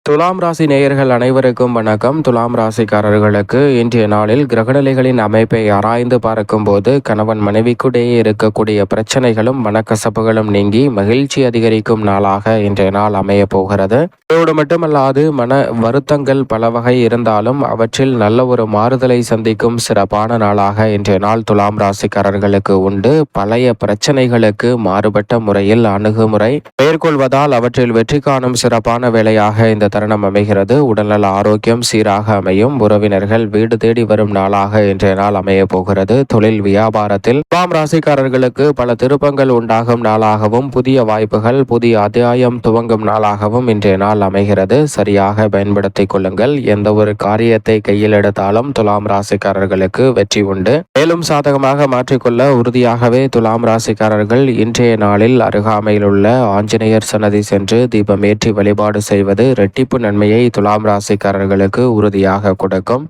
துலாம் ராசி நேயர்கள் அனைவருக்கும் வணக்கம். துலாம் ராசிக்காரர்களுக்கு இன்றைய நாளில் கிரகநிலைகளின் அமைப்பை ஆராய்ந்து பார்க்கும்போது கணவன் மனைவிக்குடையே இருக்கக்கூடிய பிரச்சனைகளும் மனக்கசப்புகளும் நீங்கி மகிழ்ச்சி அதிகரிக்கும் நாளாக இன்றைய நாள் அமைய போகிறது. இதோடு மட்டுமல்லாது மன வருத்தங்கள் பல வகை இருந்தாலும் அவற்றில் நல்ல ஒரு மாறுதலை சந்திக்கும் சிறப்பான நாளாக இன்றைய நாள் துலாம் ராசிக்காரர்களுக்கு உண்டு. பழைய பிரச்சனைகளுக்கு மாறுபட்ட முறையில் அணுகுமுறை மேற்கொள்வதால் அவற்றில் வெற்றி காணும் சிறப்பான வேலையாக இந்த தருணம் அமைகிறது. உடல்நல ஆரோக்கியம் சீராக அமையும். உறவினர்கள் வீடு தேடி வரும் நாளாக இன்றைய நாள் அமைய போகிறது. தொழில் வியாபாரத்தில் துலாம் ராசிக்காரர்களுக்கு பல திருப்பங்கள் உண்டாகும் நாளாகவும் புதிய வாய்ப்புகள் புதிய அத்தியாயம் துவங்கும் நாளாகவும் இன்றைய நாள் அமைகிறது. சரியாக பயன்படுத்திக் கொள்ளுங்கள். எந்த ஒரு காரியத்தை கையில் எடுத்தாலும் துலாம் ராசிக்காரர்களுக்கு வெற்றி உண்டு. மேலும் சாதகமாக மாற்றிக்கொள்ள உறுதியாகவே துலாம் ராசிக்காரர்கள் இன்றைய நாளில் அருகாமையில் உள்ள ஆஞ்சநேயர் சன்னதி சென்று தீபமேற்றி வழிபாடு செய்வது இரட்டிப்பு நன்மையை துலாம் ராசிக்காரர்களுக்கு உறுதியாக கொடுக்கும்.